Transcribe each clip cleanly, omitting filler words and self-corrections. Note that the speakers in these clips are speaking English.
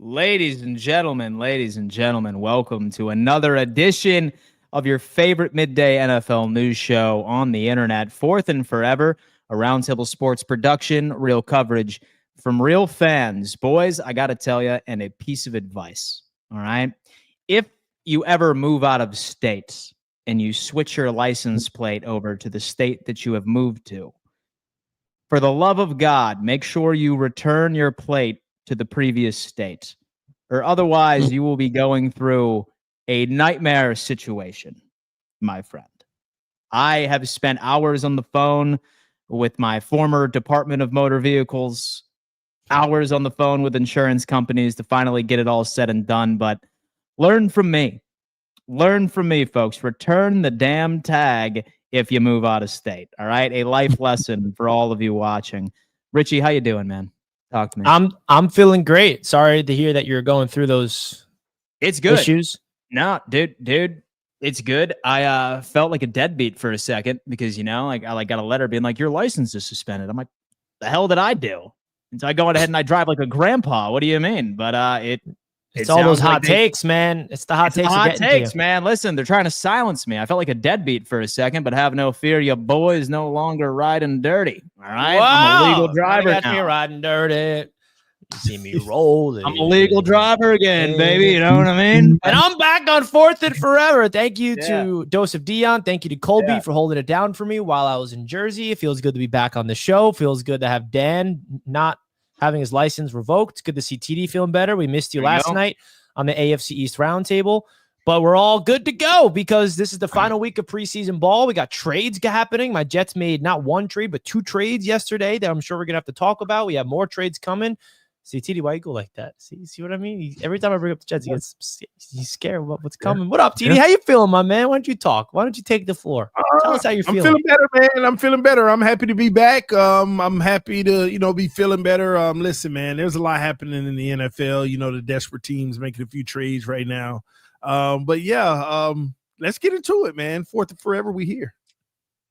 Ladies and gentlemen, welcome to another edition of your favorite midday NFL news show on the internet, fourth and forever, a Roundtable Sports production, real coverage from real fans. Boys, I got to tell you, and a piece of advice, all right? If you ever move out of state and you switch your license plate over to the state that you have moved to, for the love of God, make sure you return your plate to the previous state, or otherwise you will be going through a nightmare situation, my friend. I have spent hours on the phone with my former Department of Motor Vehicles, hours on the phone with insurance companies to finally get it all said and done. But learn from me. Learn from me, folks. Return the damn tag if you move out of state. All right? A life lesson for all of you watching. Richie, how you doing, man? Talk to me. I'm feeling great. Sorry to hear that you're going through those issues. No, dude, it's good. I felt like a deadbeat for a second because, you know, like I got a letter being like, your license is suspended. I'm like, the hell did I do? And so I go ahead and I drive like a grandpa. What do you mean? But it's all those hot takes, man. It's the hot takes. Man. Listen, they're trying to silence me. I felt like a deadbeat for a second, but have no fear. Your boy is no longer riding dirty. All right. Wow. I'm a legal driver now. Me riding dirty. You see me rolling. I'm a legal driver again, baby. You know what I mean? And I'm back on fourth and forever. Thank you to Joseph Dion. Thank you to Colby for holding it down for me while I was in Jersey. It feels good to be back on the show. Feels good to have Dan not having his license revoked. Good to see TD feeling better. We missed you last night on the AFC East Roundtable, but we're all good to go because this is the final week of preseason ball. We got trades happening. My Jets made not one trade, but two trades yesterday that I'm sure we're going to have to talk about. We have more trades coming. See, TD, why you go like that? See what I mean? Every time I bring up the Jets, he's scared about what's coming. What up, TD? How you feeling, my man? Why don't you talk? Why don't you take the floor? Tell us how you're feeling. I'm feeling better, man. I'm feeling better. I'm happy to be back. I'm happy to, be feeling better. Listen, man, there's a lot happening in the NFL. The desperate teams making a few trades right now. But let's get into it, man. Fourth and forever, we here.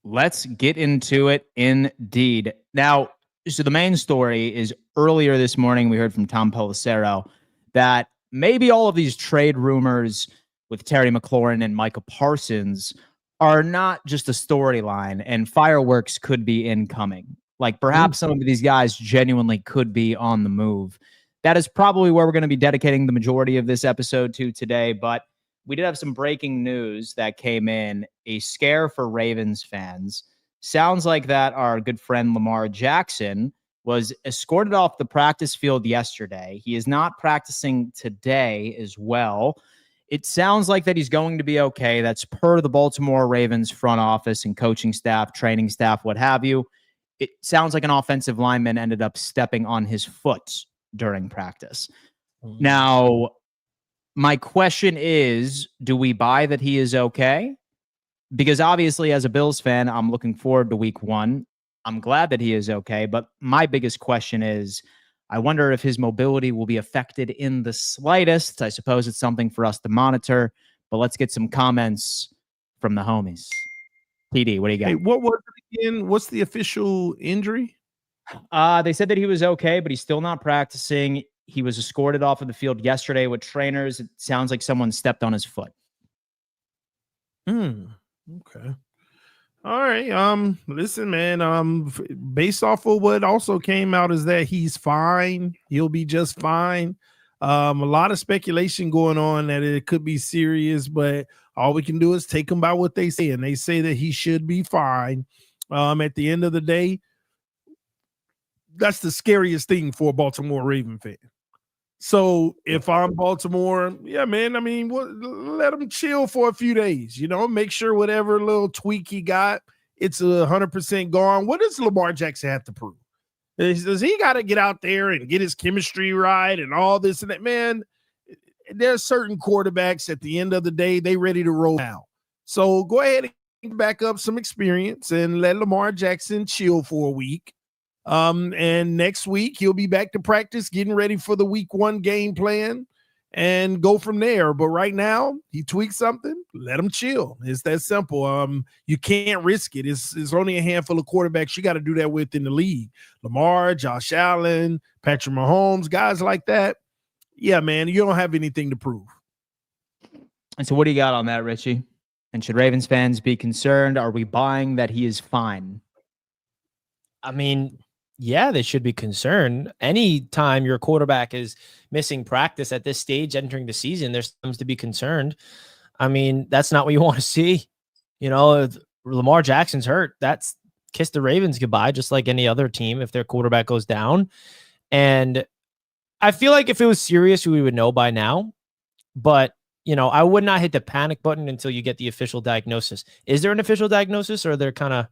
Let's get into it indeed. Now, so the main story is earlier this morning, we heard from Tom Pelissero that maybe all of these trade rumors with Terry McLaurin and Micah Parsons are not just a storyline and fireworks could be incoming. Like perhaps some of these guys genuinely could be on the move. That is probably where we're going to be dedicating the majority of this episode to today. But we did have some breaking news that came in, a scare for Ravens fans. Sounds like that our good friend Lamar Jackson was escorted off the practice field yesterday. He is not practicing today as well. It sounds like that he's going to be okay. That's per the Baltimore Ravens front office and coaching staff, training staff, what have you. It sounds like an offensive lineman ended up stepping on his foot during practice. Now, my question is, do we buy that he is okay? Because obviously, as a Bills fan, I'm looking forward to week one. I'm glad that he is okay. But my biggest question is, I wonder if his mobility will be affected in the slightest. I suppose it's something for us to monitor. But let's get some comments from the homies. PD, what do you got? Hey, what was it again? What's the official injury? They said that he was okay, but he's still not practicing. He was escorted off of the field yesterday with trainers. It sounds like someone stepped on his foot. Okay. All right. Listen, man, based off of what also came out is that he's fine. He'll be just fine. A lot of speculation going on that it could be serious, but all we can do is take them by what they say. And they say that he should be fine. At the end of the day, that's the scariest thing for a Baltimore Raven fan. So if I'm Baltimore, yeah, man, I mean, let him chill for a few days, make sure whatever little tweak he got, it's 100% gone. What does Lamar Jackson have to prove? Does he got to get out there and get his chemistry right and all this and that? Man, there's certain quarterbacks at the end of the day, they ready to roll out. So go ahead and back up some experience and let Lamar Jackson chill for a week. And next week he'll be back to practice, getting ready for the week 1 game plan and go from there. But right now he tweaks something, let him chill. It's that simple. You can't risk it. It's only a handful of quarterbacks you got to do that with in the league. Lamar, Josh Allen, Patrick Mahomes, guys like that. Yeah, man, you don't have anything to prove. And so what do you got on that, Richie? And should Ravens fans be concerned? Are we buying that he is fine? I mean, yeah, they should be concerned. Anytime your quarterback is missing practice at this stage entering the season, there's times to be concerned. I mean, that's not what you want to see. You know, if Lamar Jackson's hurt, that's kiss the Ravens goodbye, just like any other team if their quarterback goes down. And I feel like if it was serious, we would know by now. But, you know, I would not hit the panic button until you get the official diagnosis. Is there an official diagnosis, or they're kind of...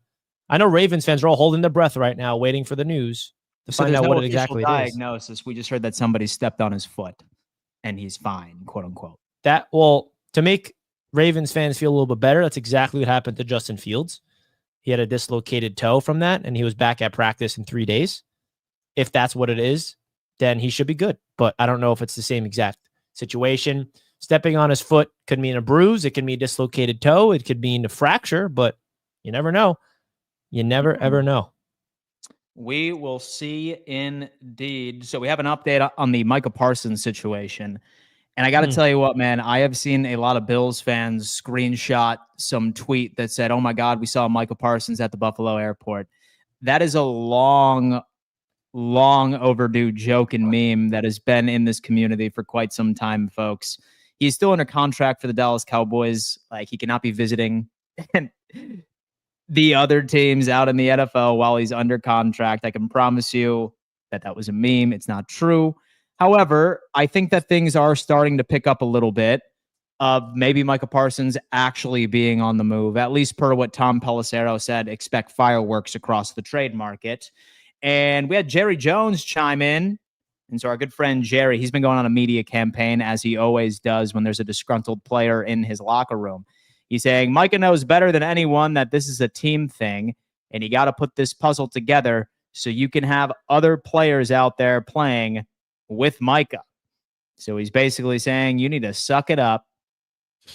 I know Ravens fans are all holding their breath right now, waiting for the news to find out what it exactly is. Diagnosis. We just heard that somebody stepped on his foot and he's fine, quote unquote. To make Ravens fans feel a little bit better, that's exactly what happened to Justin Fields. He had a dislocated toe from that, and he was back at practice in 3 days. If that's what it is, then he should be good. But I don't know if it's the same exact situation. Stepping on his foot could mean a bruise. It could mean a dislocated toe. It could mean a fracture, but you never know. You never, ever know. We will see indeed. So we have an update on the Micah Parsons situation. And I got to tell you what, man, I have seen a lot of Bills fans screenshot some tweet that said, oh my God, we saw Micah Parsons at the Buffalo airport. That is a long overdue joke and meme that has been in this community for quite some time, folks. He's still under contract for the Dallas Cowboys. Like, he cannot be visiting the other teams out in the NFL while he's under contract. I can promise you that was a meme. It's not true. However, I think that things are starting to pick up a little bit of maybe Micah Parsons actually being on the move, at least per what Tom Pelissero said, expect fireworks across the trade market. And we had Jerry Jones chime in. And so our good friend Jerry, he's been going on a media campaign, as he always does when there's a disgruntled player in his locker room. He's saying Micah knows better than anyone that this is a team thing, and you got to put this puzzle together so you can have other players out there playing with Micah. So he's basically saying you need to suck it up,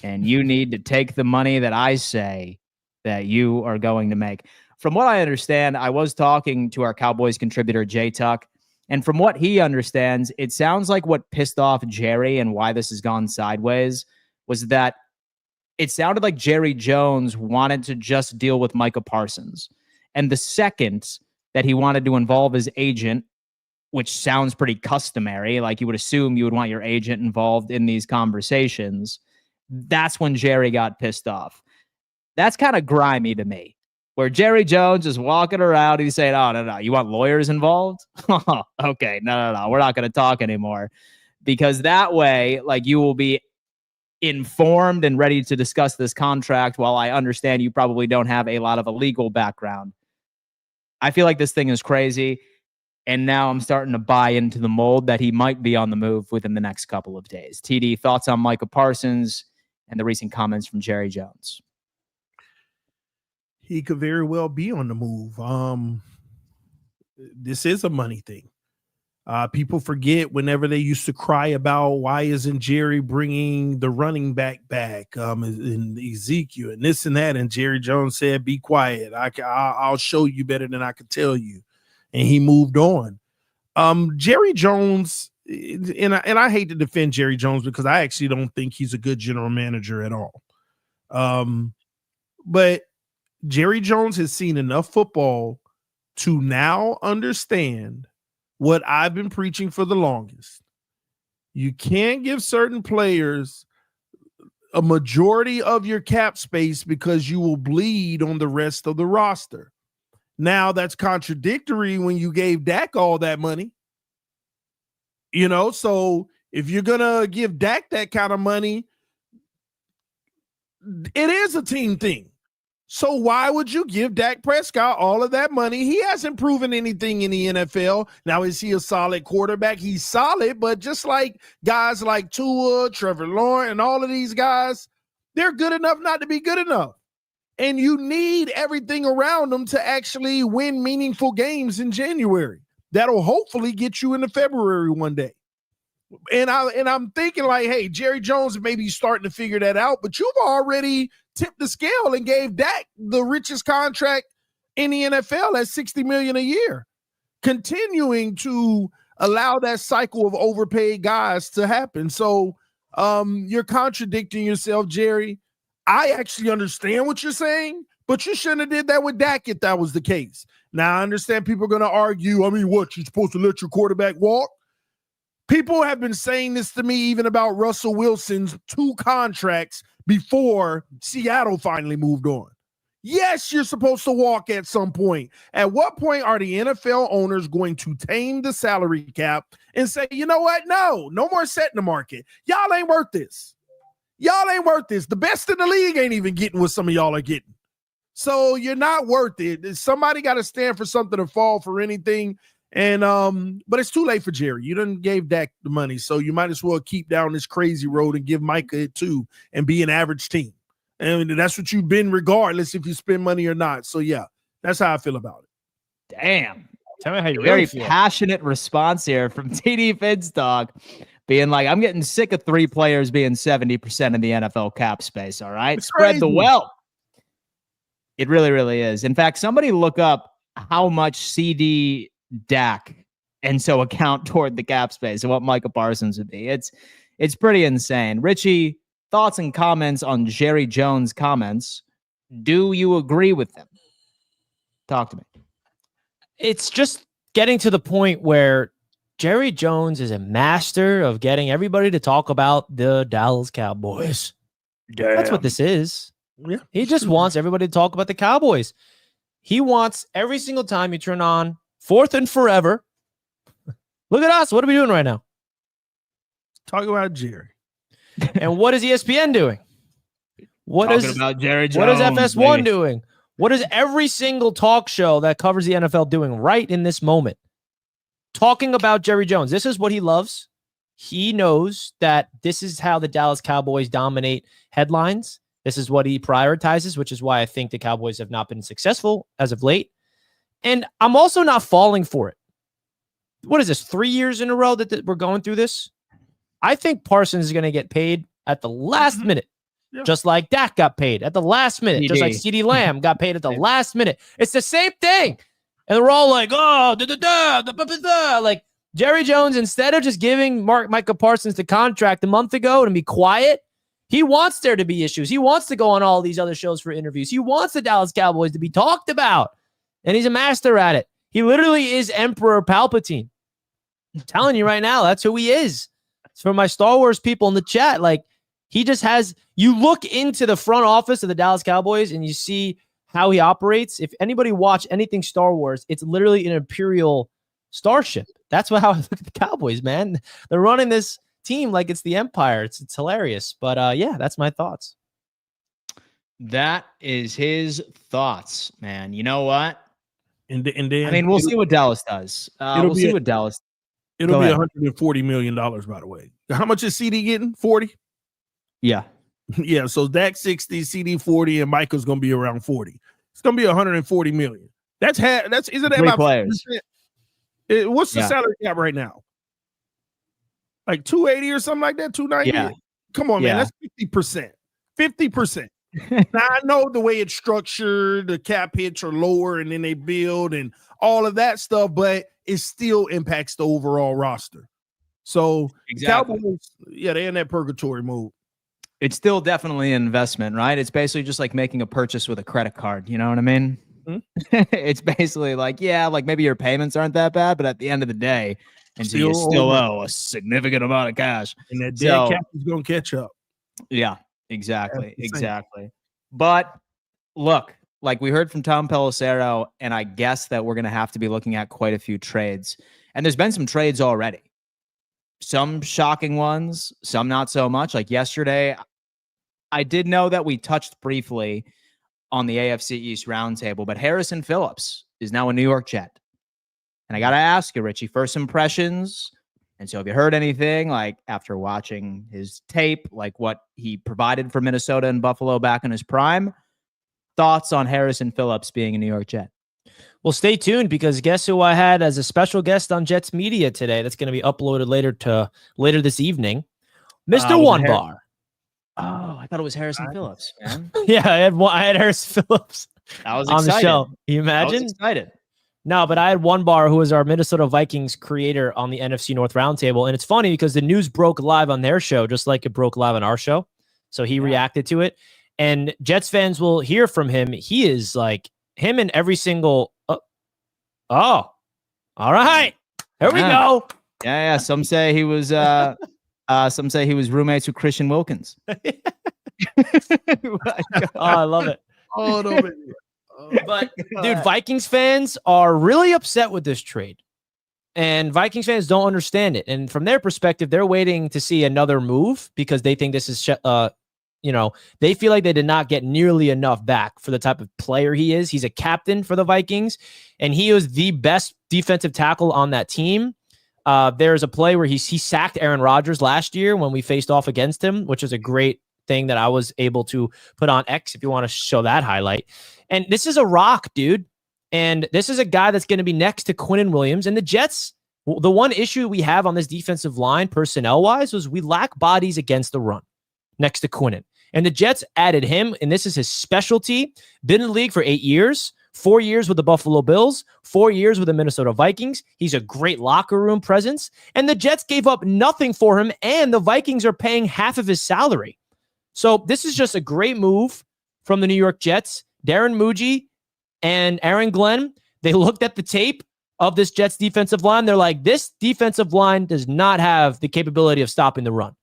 and you need to take the money that I say that you are going to make. From what I understand, I was talking to our Cowboys contributor, Jay Tuck, and from what he understands, it sounds like what pissed off Jerry and why this has gone sideways was that it sounded like Jerry Jones wanted to just deal with Micah Parsons. And the second that he wanted to involve his agent, which sounds pretty customary, like you would assume you would want your agent involved in these conversations, that's when Jerry got pissed off. That's kind of grimy to me, where Jerry Jones is walking around, he's saying, oh, no, you want lawyers involved? Okay, no, we're not going to talk anymore. Because that way, like, you will be informed and ready to discuss this contract, while I understand you probably don't have a lot of a legal background. I feel like this thing is crazy, and now I'm starting to buy into the mold that he might be on the move within the next couple of days. TD, thoughts on Micah Parsons and the recent comments from Jerry Jones? He could very well be on the move. This is a money thing. People forget whenever they used to cry about why isn't Jerry bringing the running back in Ezekiel and this and that, and Jerry Jones said, "Be quiet. I'll show you better than I could tell you," and he moved on. Jerry Jones, and I hate to defend Jerry Jones because I actually don't think he's a good general manager at all. But Jerry Jones has seen enough football to now understand what I've been preaching for the longest. You can't give certain players a majority of your cap space because you will bleed on the rest of the roster. Now, that's contradictory when you gave Dak all that money. You know, so if you're going to give Dak that kind of money, it is a team thing. So why would you give Dak Prescott all of that money? He hasn't proven anything in the NFL. Now, is he a solid quarterback? He's solid, but just like guys like Tua, Trevor Lawrence, and all of these guys, they're good enough not to be good enough. And you need everything around them to actually win meaningful games in January. That'll hopefully get you into February one day. And I'm thinking like, hey, Jerry Jones may be starting to figure that out, but you've already tipped the scale and gave Dak the richest contract in the NFL at $60 million a year, continuing to allow that cycle of overpaid guys to happen. So you're contradicting yourself, Jerry. I actually understand what you're saying, but you shouldn't have did that with Dak if that was the case. Now, I understand people are going to argue, I mean, what, you're supposed to let your quarterback walk? People have been saying this to me even about Russell Wilson's 2 contracts before Seattle finally moved on. Yes, you're supposed to walk at some point. At what point are the NFL owners going to tame the salary cap and say, you know what? No more setting the market. Y'all ain't worth this. Y'all ain't worth this. The best in the league ain't even getting what some of y'all are getting. So you're not worth it. Somebody got to stand for something or fall for anything. And but it's too late for Jerry. You done gave Dak the money, so you might as well keep down this crazy road and give Micah it too and be an average team. And that's what you've been regardless if you spend money or not. So yeah, that's how I feel about it. Damn. Tell me how you Very really feel. passionate response here from TD Finstock, being like, I'm getting sick of 3 players being 70% of the NFL cap space. All right. It's Spread the crazy. wealth. It really, really is. In fact, somebody look up how much CD Dak and so account toward the cap space and what Micah Parsons would be. It's pretty insane. Richie, thoughts and comments on Jerry Jones' comments. Do you agree with them? Talk to me. It's just getting to the point where Jerry Jones is a master of getting everybody to talk about the Dallas Cowboys. Damn. That's what this is. Yeah. He just wants everybody to talk about the Cowboys. He wants every single time you turn on Fourth and Forever. Look at us. What are we doing right now? Talk about Jerry. And what is ESPN doing? What Talking is about Jerry what is Jones, FS1 baby. doing? What is every single talk show that covers the NFL doing right in this moment? Talking about Jerry Jones. This is what he loves. He knows that this is how the Dallas Cowboys dominate headlines. This is what he prioritizes, which is why I think the Cowboys have not been successful as of late. And I'm also not falling for it. What is this, 3 years in a row that we're going through this? I think Parsons is going to get paid at the last minute, just like Dak got paid at the last minute, just like CeeDee Lamb got paid at the last minute. It's the same thing. And we're all like, oh, like Jerry Jones, instead of just giving Micah Parsons the contract a month ago and be quiet, he wants there to be issues. He wants to go on all these other shows for interviews. He wants the Dallas Cowboys to be talked about. And he's a master at it. He literally is Emperor Palpatine. I'm telling you right now, that's who he is. It's for my Star Wars people in the chat. Like, he just has, you look into the front office of the Dallas Cowboys and you see how he operates. If anybody watch anything Star Wars, it's literally an Imperial starship. That's how I look at the Cowboys, man. They're running this team like it's the Empire. It's hilarious. But yeah, that's my thoughts. That is his thoughts, man. You know what? And then I mean, we'll see what Dallas does. We'll see what Dallas. It'll be $140 million, by the way. How much is CD getting? 40? Yeah. Yeah, so Dak 60, CD 40, and Micah's going to be around 40. It's going to be $140 million. Isn't that 3 about players? What's the salary cap right now? Like 280 or something like that? 290? Yeah. Come on, man. That's 50%. 50%. Now, I know the way it's structured, the cap hits are lower and then they build and all of that stuff, but it still impacts the overall roster. So, Exactly. Cowboys, they're in that purgatory mode. It's still definitely an investment, right? It's basically just like making a purchase with a credit card. You know what I mean? Mm-hmm. It's basically like, like maybe your payments aren't that bad, but at the end of the day, you still owe a significant amount of cash. And that dead cap is going to catch up. Yeah, exactly. Exactly. But look, like we heard from Tom Pelissero, and I guess that we're going to have to be looking at quite a few trades. And there's been some trades already. Some shocking ones, some not so much. Like yesterday, I did know that we touched briefly on the AFC East roundtable, but Harrison Phillips is now a New York Jet. And I got to ask you, Richie, first impressions. And so have you heard anything like after watching his tape, like what he provided for Minnesota and Buffalo back in his prime? thoughts on Harrison Phillips being a New York Jet? Well, stay tuned because guess who I had as a special guest on Jets Media today? That's going to be uploaded later this evening. Mr. One Bar. Oh, I thought it was Harrison Phillips, man. Yeah, I had Harrison Phillips I was on excited. the show. You imagine? I was excited. No, but I had One Bar, who is our Minnesota Vikings creator on the NFC North Roundtable. And it's funny because the news broke live on their show, just like it broke live on our show. So he reacted to it. And Jets fans will hear from him. He is like him in every single. All right. Here we go. Yeah. Some say he was roommates with Christian Wilkins. I love it. Oh, no, man. But dude, Vikings fans are really upset with this trade, and Vikings fans don't understand it. And from their perspective, they're waiting to see another move because they think this is, they feel like they did not get nearly enough back for the type of player he is. He's a captain for the Vikings, and he was the best defensive tackle on that team. There's a play where he sacked Aaron Rodgers last year when we faced off against him, which is a great thing that I was able to put on X if you want to show that highlight. And this is a rock, dude. And this is a guy that's going to be next to Quinnen Williams. And the Jets, the one issue we have on this defensive line personnel-wise was we lack bodies against the run next to Quinnen. And the Jets added him, and this is his specialty. Been in the league for 8 years, 4 years with the Buffalo Bills, 4 years with the Minnesota Vikings. He's a great locker room presence. And the Jets gave up nothing for him, and the Vikings are paying half of his salary. So this is just a great move from the New York Jets. Darren Muji and Aaron Glenn, they looked at the tape of this Jets defensive line. They're like, this defensive line does not have the capability of stopping the run.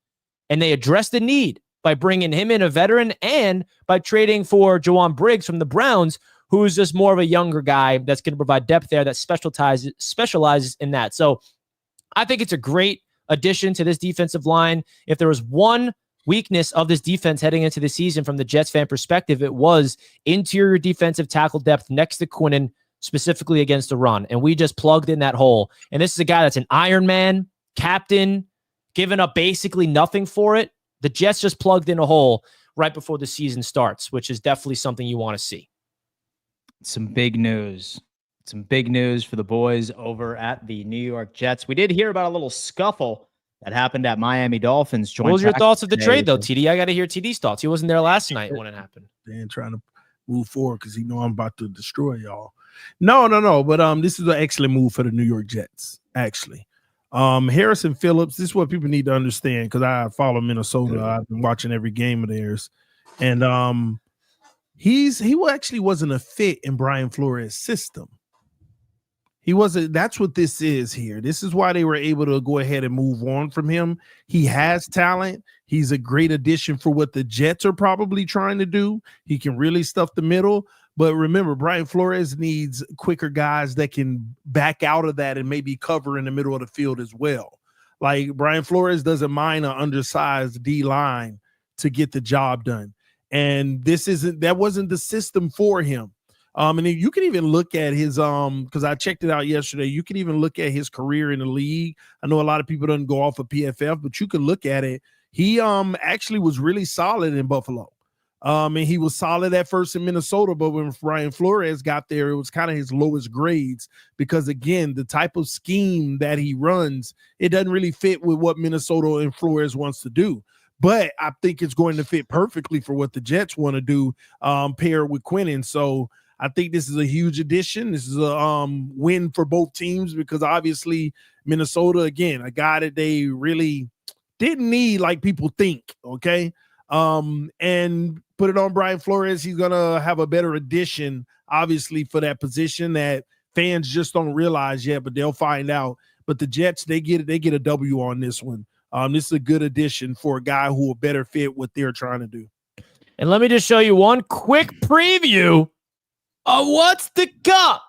And they addressed the need by bringing him in, a veteran, and by trading for Jawan Briggs from the Browns, who is just more of a younger guy that's going to provide depth there that specializes in that. So I think it's a great addition to this defensive line. If there was one weakness of this defense heading into the season from the Jets fan perspective, it was interior defensive tackle depth next to Quinnen, specifically against the run. And we just plugged in that hole. And this is a guy that's an Iron Man, captain, giving up basically nothing for it. The Jets just plugged in a hole right before the season starts, which is definitely something you want to see. Some big news. Some big news for the boys over at the New York Jets. We did hear about a little scuffle that happened at Miami Dolphins. What was your thoughts of the trade, though, TD? I got to hear TD's thoughts. He wasn't there last night when it happened. Dan trying to move forward because he know I'm about to destroy y'all. No. But this is an excellent move for the New York Jets, actually. Harrison Phillips, this is what people need to understand because I follow Minnesota. I've been watching every game of theirs. And he actually wasn't a fit in Brian Flores' system. He wasn't. That's what this is here. This is why they were able to go ahead and move on from him. He has talent. He's a great addition for what the Jets are probably trying to do. He can really stuff the middle. But remember, Brian Flores needs quicker guys that can back out of that and maybe cover in the middle of the field as well. Like Brian Flores doesn't mind an undersized D line to get the job done. And that wasn't the system for him. And you can even look at his because I checked it out yesterday. You can even look at his career in the league. I know a lot of people don't go off of PFF, but you can look at it. He actually was really solid in Buffalo. And he was solid at first in Minnesota, but when Brian Flores got there, it was kind of his lowest grades because, again, the type of scheme that he runs, it doesn't really fit with what Minnesota and Flores wants to do. But I think it's going to fit perfectly for what the Jets want to do, paired with Quinnen. So I think this is a huge addition. This is a win for both teams because obviously Minnesota, again, a guy that they really didn't need like people think, okay? And put it on Brian Flores. He's going to have a better addition, obviously, for that position that fans just don't realize yet, but they'll find out. But the Jets, they get a W on this one. This is a good addition for a guy who will better fit what they're trying to do. And let me just show you one quick preview of what's to come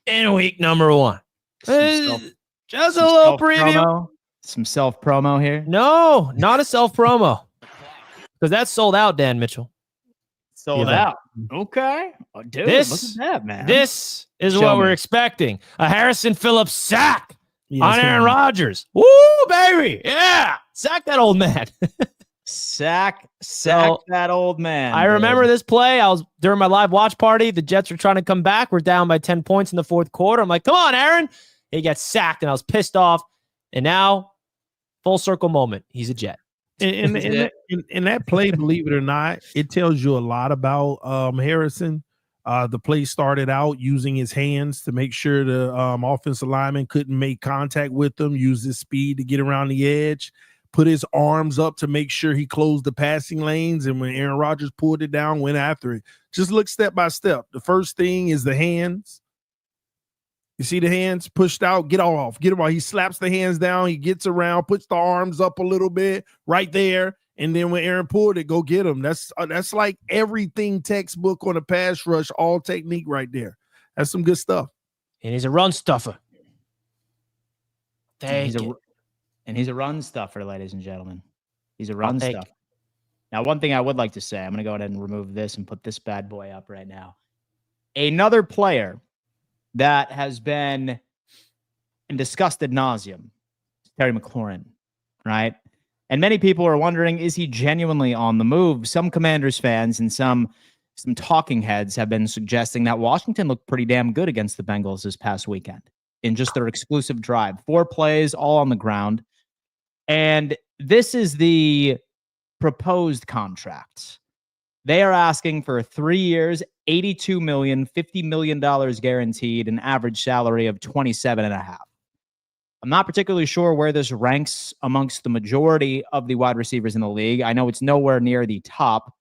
in week number 1. Just a little preview. Some self-promo here. No, not a self-promo. Because that's sold out, Dan Mitchell. Sold out. Okay. Oh, dude, look at that, man. This is what we're expecting. A Harrison Phillips sack on Aaron Rodgers. Woo, baby. Yeah. Sack that old man. Sack So, that old man. I remember this play. I was during my live watch party. The Jets were trying to come back. We're down by 10 points in the fourth quarter. I'm like, come on, Aaron. He gets sacked, and I was pissed off. And now, full circle moment. He's a Jet. In that play, believe it or not, it tells you a lot about Harrison. The play started out using his hands to make sure the offensive lineman couldn't make contact with him, use his speed to get around the edge, put his arms up to make sure he closed the passing lanes. And when Aaron Rodgers pulled it down, went after it. Just look step by step. The first thing is the hands. You see the hands pushed out, get off. He slaps the hands down. He gets around, puts the arms up a little bit right there. And then when Aaron pulled it, go get him. That's like everything textbook on a pass rush, all technique right there. That's some good stuff. And he's a run stuffer. And he's a run stuffer, ladies and gentlemen. He's a run stuffer. Now, one thing I would like to say, I'm going to go ahead and remove this and put this bad boy up right now. Another player that has been discussed ad nauseum, Terry McLaurin, right? And many people are wondering, is he genuinely on the move? Some Commanders fans and some talking heads have been suggesting that Washington looked pretty damn good against the Bengals this past weekend in just their exclusive drive. 4 plays, all on the ground. And this is the proposed contract. They are asking for 3 years, $82 million, $50 million guaranteed, an average salary of $27.5. I'm not particularly sure where this ranks amongst the majority of the wide receivers in the league. I know it's nowhere near the top,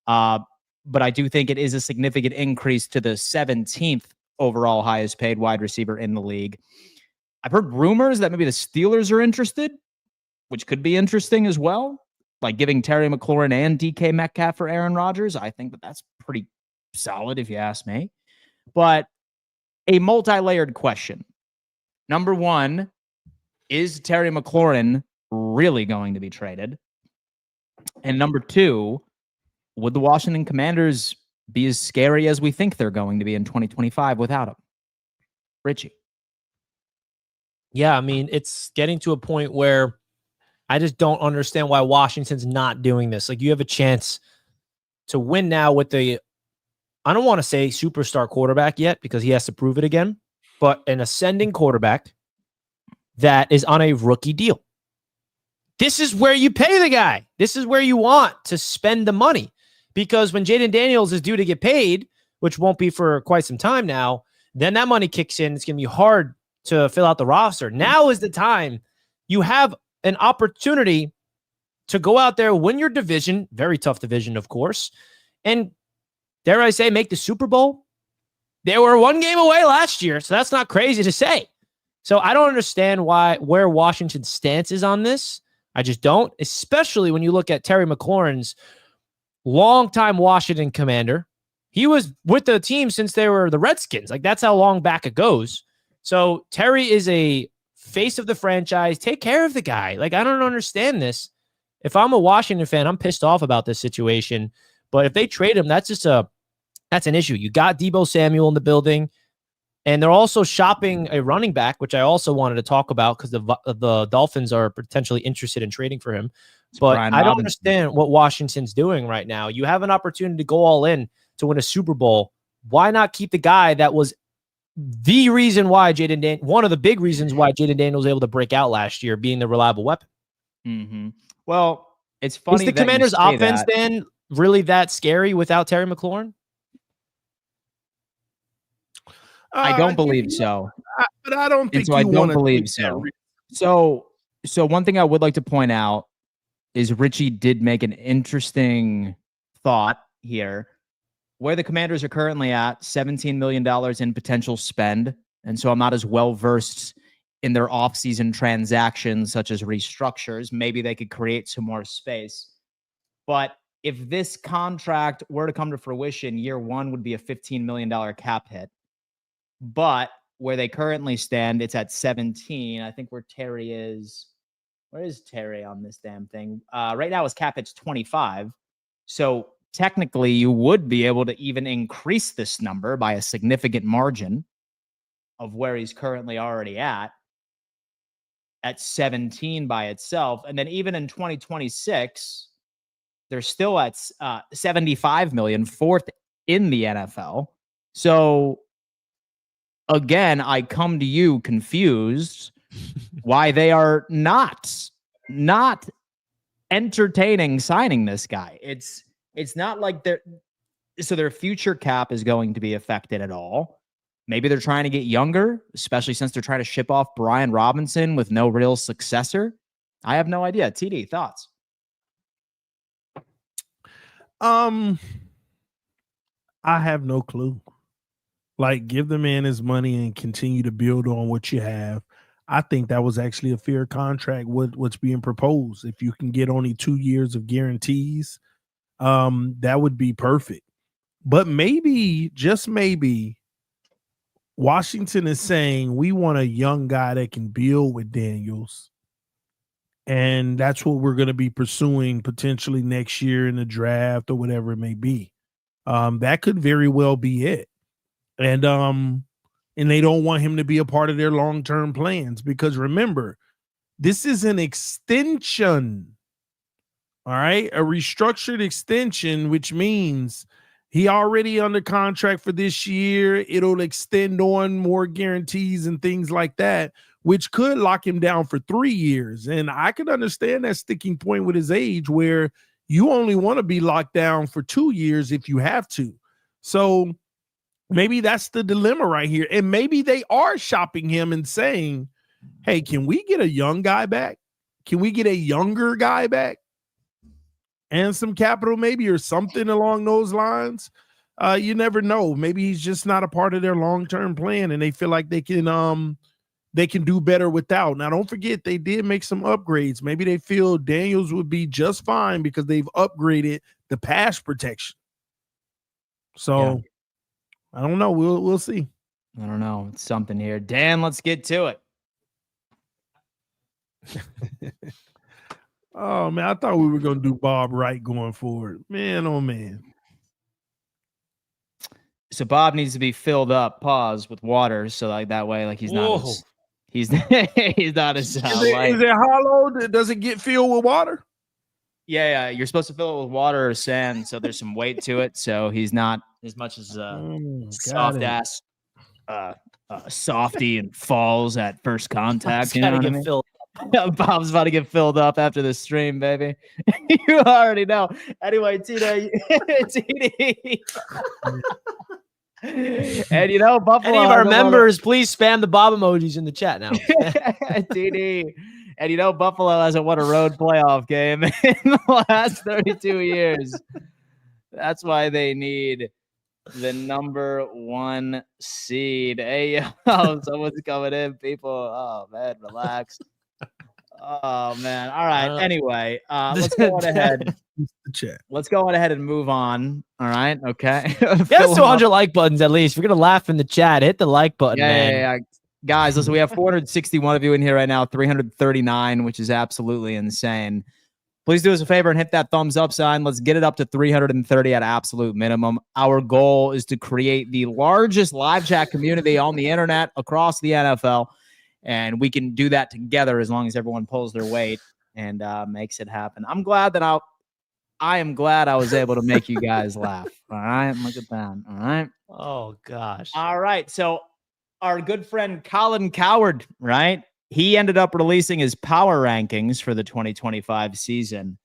but I do think it is a significant increase to the 17th overall highest paid wide receiver in the league. I've heard rumors that maybe the Steelers are interested, which could be interesting as well, like giving Terry McLaurin and DK Metcalf for Aaron Rodgers. I think that's pretty solid if you ask me. But a multi-layered question. Number one, is Terry McLaurin really going to be traded? And number two, would the Washington Commanders be as scary as we think they're going to be in 2025 without him? Richie. Yeah, I mean, it's getting to a point where I just don't understand why Washington's not doing this. Like, you have a chance to win now with I don't want to say superstar quarterback yet because he has to prove it again, but an ascending quarterback that is on a rookie deal. This is where you pay the guy. This is where you want to spend the money, because when Jaden Daniels is due to get paid, which won't be for quite some time now, then that money kicks in. It's going to be hard to fill out the roster. Now is the time. You have an opportunity to go out there, win your division, very tough division, of course, and dare I say, make the Super Bowl. They were 1 game away last year, so that's not crazy to say. So I don't understand where Washington's stance is on this. I just don't, especially when you look at Terry McLaurin's longtime Washington Commander. He was with the team since they were the Redskins. Like, that's how long back it goes. So Terry is a face of the franchise. Take care of the guy. Like, I don't understand this. If I'm a Washington fan, I'm pissed off about this situation. But if they trade him, that's an issue. You got Deebo Samuel in the building, and they're also shopping a running back, which I also wanted to talk about because the Dolphins are potentially interested in trading for him. But I don't understand what Washington's doing right now. You have an opportunity to go all in to win a Super Bowl. Why not keep the guy that was the reason why one of the big reasons why Jaden Daniels was able to break out last year, being the reliable weapon? Mm-hmm. Well, it's funny. Is the Commanders' offense then really that scary without Terry McLaurin? I don't believe so. But I don't think I don't believe so. So one thing I would like to point out is Richie did make an interesting thought here. Where the Commanders are currently at, $17 million in potential spend. And so I'm not as well versed in their offseason transactions, such as restructures. Maybe they could create some more space. But if this contract were to come to fruition, year one would be a $15 million cap hit. But where they currently stand, it's at 17. I think where is Terry on this damn thing? Right now his cap hit's 25. So technically you would be able to even increase this number by a significant margin of where he's currently already at 17 by itself. And then even in 2026, They're still at 75 million, fourth in the NFL. So again, I come to you confused why they are not entertaining signing this guy. It's not like their future cap is going to be affected at all. Maybe they're trying to get younger, especially since they're trying to ship off Brian Robinson with no real successor. I have no idea. TD, thoughts? I have no clue. Like, give the man his money and continue to build on what you have. I think that was actually a fair contract with what's being proposed. If you can get only 2 years of guarantees, that would be perfect. But maybe, just maybe, Washington is saying we want a young guy that can build with Daniels. And that's what we're going to be pursuing potentially next year in the draft or whatever it may be. That could very well be it. And they don't want him to be a part of their long-term plans because remember, this is an extension. All right, a restructured extension, which means he already under contract for this year. It'll extend on more guarantees and things like that, which could lock him down for 3 years. And I could understand that sticking point with his age where you only want to be locked down for 2 years if you have to. So maybe that's the dilemma right here. And maybe they are shopping him and saying, hey, can we get a young guy back? Can we get a younger guy back? And some capital maybe or something along those lines. You never know. Maybe he's just not a part of their long-term plan and they feel like they can do better without. Now, don't forget, they did make some upgrades. Maybe they feel Daniels would be just fine because they've upgraded the pass protection. So yeah. I don't know. We'll see. I don't know. It's something here. Dan, let's get to it. Oh, man, I thought we were going to do Bob right going forward. Man, oh, man. So Bob needs to be filled up, with water. So like that way, like he's not he's not as is it hollow? Does it get filled with water? Yeah. You're supposed to fill it with water or sand. So there's some weight to it. So he's not as much as soft ass softy and falls at first contact. You know what I mean? Bob's about to get filled up after the stream, baby. You already know. Anyway, TD. And you know, Buffalo. Any of our members, please spam the Bob emojis in the chat now. TD. And you know, Buffalo hasn't won a road playoff game in the last 32 years. That's why they need the number 1 seed. Hey, yo, someone's coming in, people. Oh, man, relax. Oh, man. All right. Anyway, let's go on ahead. Let's go on ahead and move on. All right. Okay. Yes, 200 like buttons at least. We're going to laugh in the chat. Hit the like button, man. Yeah. Guys, listen, we have 461 of you in here right now, 339, which is absolutely insane. Please do us a favor and hit that thumbs up sign. Let's get it up to 330 at absolute minimum. Our goal is to create the largest live chat community on the internet across the NFL. And we can do that together as long as everyone pulls their weight and makes it happen. I am glad I was able to make you guys laugh. All right. Look at that. All right. Oh, gosh. All right. So our good friend Colin Cowherd, right? He ended up releasing his power rankings for the 2025 season.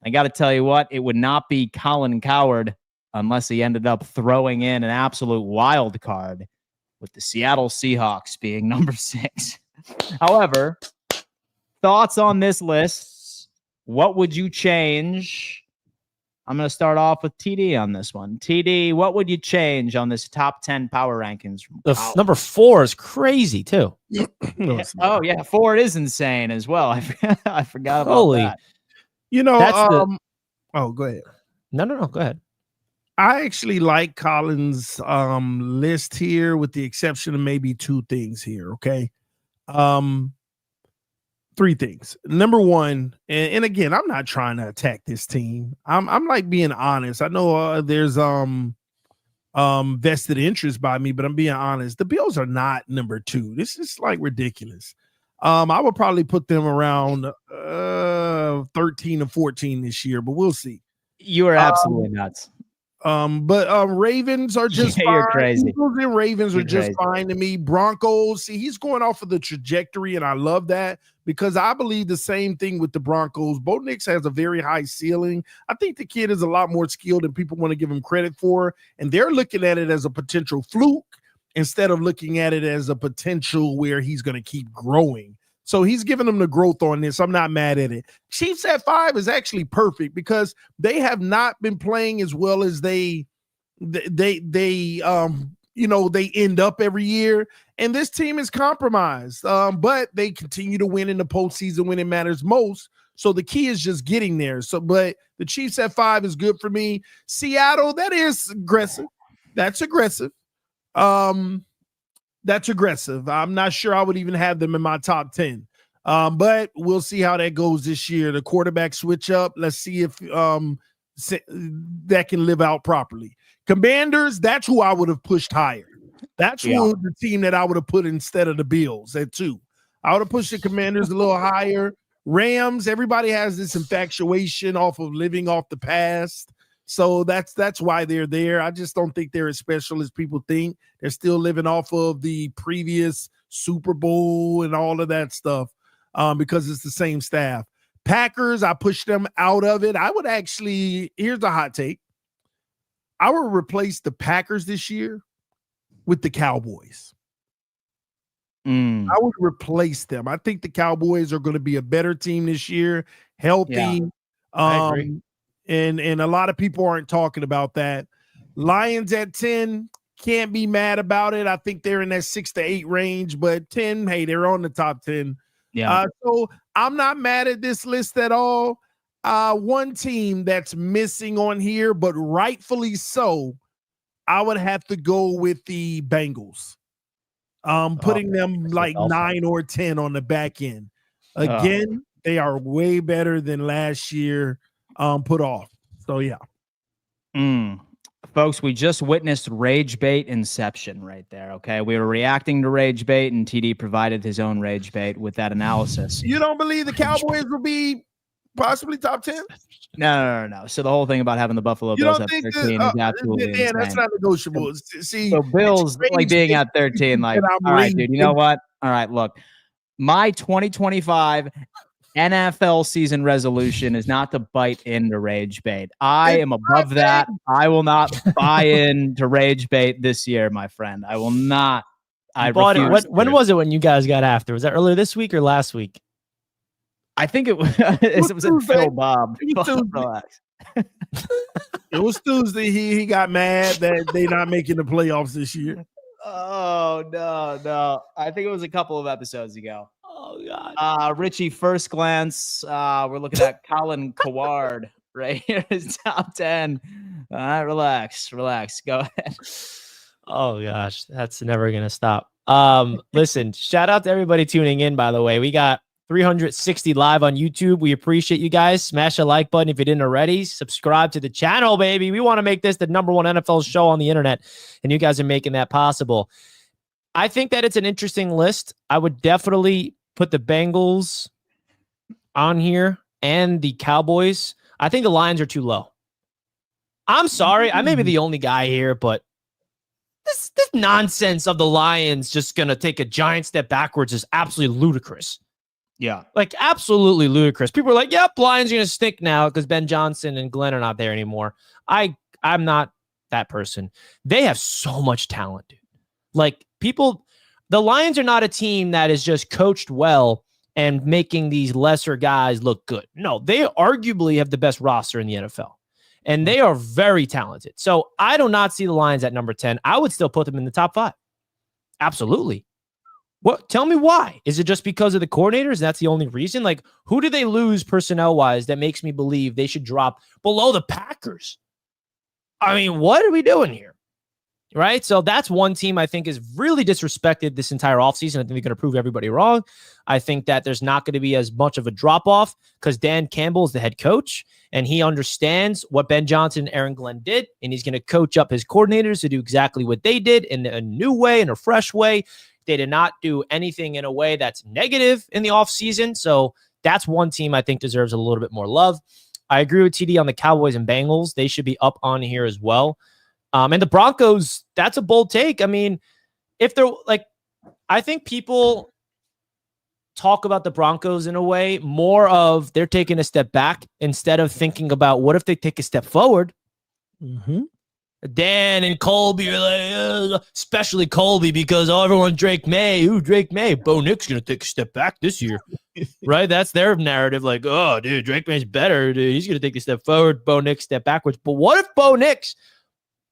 I got to tell you what, it would not be Colin Cowherd unless he ended up throwing in an absolute wild card with the Seattle Seahawks being number 6. However, thoughts on this list? What would you change? I'm going to start off with TD on this one. TD, what would you change on this top 10 power rankings? Number 4 is crazy, too. Yeah. Oh, yeah. 4 is insane as well. I forgot about that. You know, oh, go ahead. No, go ahead. I actually like Colin's list here with the exception of maybe 2 things here, okay? 3 things. Number 1, and again, I'm not trying to attack this team. I'm like being honest. I know there's vested interest by me, but I'm being honest. The Bills are not number 2. This is like ridiculous. I would probably put them around 13 or 14 this year, but we'll see. You are absolutely nuts. But Ravens are just fine. You're crazy. Eagles and Ravens You're are just crazy. fine to me. Broncos, see, he's going off of the trajectory, and I love that because I believe the same thing with the Broncos. Bo Nix has a very high ceiling. I think the kid is a lot more skilled than people want to give him credit for, and they're looking at it as a potential fluke instead of looking at it as a potential where he's going to keep growing. So he's giving them the growth on this. I'm not mad at it. Chiefs at 5 is actually perfect because they have not been playing as well as they end up every year. And this team is compromised. But they continue to win in the postseason when it matters most. So the key is just getting there. But the Chiefs at 5 is good for me. Seattle, that is aggressive. That's aggressive. That's aggressive. I'm not sure I would even have them in my top 10. But we'll see how that goes this year. The quarterback switch up. Let's see if that can live out properly. Commanders, that's who I would have pushed higher. That's the team that I would have put instead of the Bills at 2. I would have pushed the Commanders a little higher. Rams, everybody has this infatuation off of living off the past. So that's why they're there. I just don't think they're as special as people think. They're still living off of the previous Super Bowl and all of that stuff because it's the same staff. Packers, I pushed them out of it. I would actually, here's a hot take. I would replace the Packers this year with the Cowboys. I would replace them. I think the Cowboys are going to be a better team this year, healthy. Yeah, I agree. And a lot of people aren't talking about that. Lions at 10, can't be mad about it. I think they're in that 6 to 8 range, but 10, hey, they're on the top 10. Yeah. So I'm not mad at this list at all. One team that's missing on here, but rightfully so, I would have to go with the Bengals. Putting them like 9 or 10 on the back end. Again, they are way better than last year. Put off. So yeah. Folks, we just witnessed rage bait inception right there. Okay. We were reacting to rage bait and TD provided his own rage bait with that analysis. You don't believe the Cowboys will be possibly top 10? No. So the whole thing about having the Buffalo Bills at 13 is absolutely insane. That's not negotiable. See, so Bills like being at 13, like, all right, dude, you know what? All right, look, my 2025 NFL season resolution is not to bite into rage bait. I am above that. I will not buy into rage bait this year, my friend. I will not. I bought it. When was it when you guys got after? Was that earlier this week or last week? I think it was in Phil Bob. Relax. It was Tuesday. He got mad that they're not making the playoffs this year. Oh, no. I think it was a couple of episodes ago. Oh, God. Richie, first glance, we're looking at Colin Coward right here. His top 10. All right, relax. Go ahead. Oh, gosh. That's never going to stop. Listen, shout out to everybody tuning in, by the way. We got 360 live on YouTube. We appreciate you guys. Smash a like button if you didn't already. Subscribe to the channel, baby. We want to make this the #1 NFL show on the internet, and you guys are making that possible. I think that it's an interesting list. I would definitely put the Bengals on here and the Cowboys. I think the Lions are too low. I'm sorry. I may be the only guy here, but this nonsense of the Lions just going to take a giant step backwards is absolutely ludicrous. Yeah. Like, absolutely ludicrous. People are like, yep, Lions are going to stink now because Ben Johnson and Glenn are not there anymore. I'm not that person. They have so much talent, dude. Like, the Lions are not a team that is just coached well and making these lesser guys look good. No, they arguably have the best roster in the NFL, and they are very talented. So I do not see the Lions at number 10. I would still put them in the top 5. Absolutely. What? Tell me why. Is it just because of the coordinators? That's the only reason? Like, who do they lose personnel-wise that makes me believe they should drop below the Packers? I mean, what are we doing here? Right? So that's one team I think is really disrespected this entire offseason. I think they're going to prove everybody wrong. I think that there's not going to be as much of a drop-off because Dan Campbell is the head coach, and he understands what Ben Johnson and Aaron Glenn did, and he's going to coach up his coordinators to do exactly what they did in a new way, in a fresh way. They did not do anything in a way that's negative in the offseason. So that's one team I think deserves a little bit more love. I agree with TD on the Cowboys and Bengals. They should be up on here as well. And the Broncos, that's a bold take. I mean, if they're like, I think people talk about the Broncos in a way more of they're taking a step back instead of thinking about what if they take a step forward. Mm-hmm. Dan and Colby are like, especially Colby, because everyone Drake May. Who Drake May? Bo Nick's going to take a step back this year. Right? That's their narrative. Like, oh, dude, Drake May's better. Dude, he's going to take a step forward. Bo Nick step backwards. But what if Bo Nick's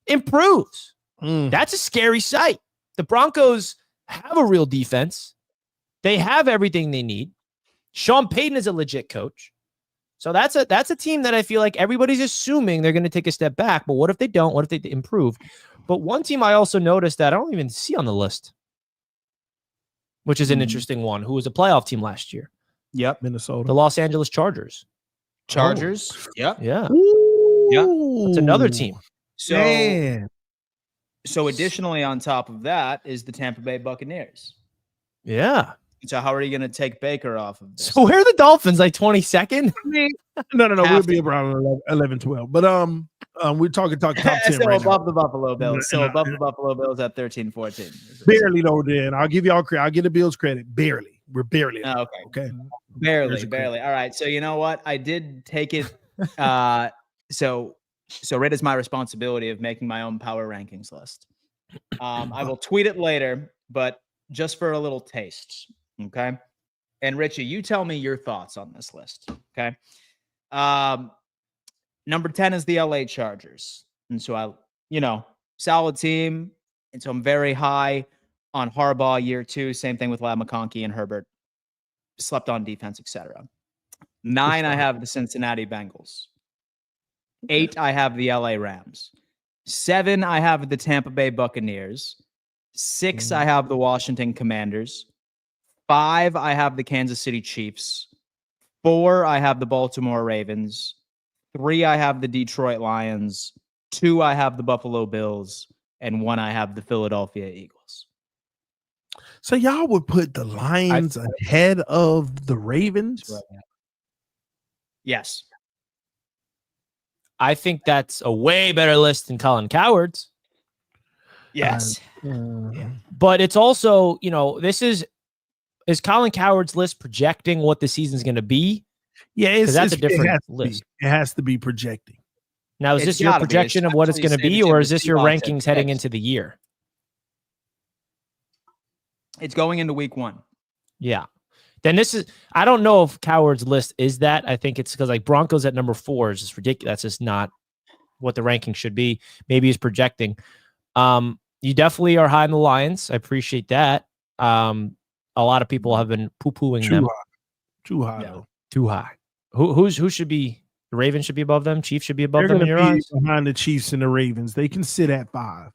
improves? That's a scary sight. The Broncos have a real defense. They have everything they need. Sean Payton is a legit coach. So that's a team that I feel like everybody's assuming they're going to take a step back. But what if they don't? What if they improve? But one team I also noticed that I don't even see on the list, which is an interesting one, who was a playoff team last year. Yep. Minnesota. The Los Angeles Chargers. Chargers. Oh. Yep. Yeah. Ooh. Yeah. That's another team. So, Man. so additionally on top of that is the Tampa Bay Buccaneers. Yeah. So how are you going to take Baker off of this? So where are the Dolphins? Like 22nd? No. We'll Have be to. around 11, 12. But we're talking top 10 Still right above now. the Buffalo Bills. Still above the Buffalo Bills at 13-14. Barely though, Dan. I'll give y'all credit. I'll give the Bills credit. Barely. We're barely. Oh, Okay. Barely. All right. So you know what? I did take it. So it is my responsibility of making my own power rankings list. I will tweet it later, but just for a little taste. Okay. And Richie, you tell me your thoughts on this list. Okay. Number 10 is the LA Chargers. And so solid team. And so I'm very high on Harbaugh year 2. Same thing with Lab McConkey and Herbert. Slept on defense, etc. 9, I have the Cincinnati Bengals. 8, I have the LA Rams. 7, I have the Tampa Bay Buccaneers. 6, I have the Washington Commanders. 5, I have the Kansas City Chiefs. 4, I have the Baltimore Ravens. 3, I have the Detroit Lions. 2, I have the Buffalo Bills. And 1, I have the Philadelphia Eagles. So y'all would put the Lions ahead of the Ravens? Yes. I think that's a way better list than Colin Coward's. Yes. But it's also, this is Colin Coward's list projecting what the season's going to be? Yeah, that's a different list. It has to be projecting. Now, is this your projection of what it's going to be, or is this your rankings heading into the year? It's going into week 1. Yeah. Then I don't know if Coward's list is that. I think it's because like Broncos at number 4 is just ridiculous. That's just not what the ranking should be. Maybe he's projecting. You definitely are high in the Lions. I appreciate that. A lot of people have been poo-pooing them. Too high. Yeah. Too high. Who should be? The Ravens should be above them. Chiefs should be above They're them in your eyes. Behind the Chiefs and the Ravens, they can sit at 5.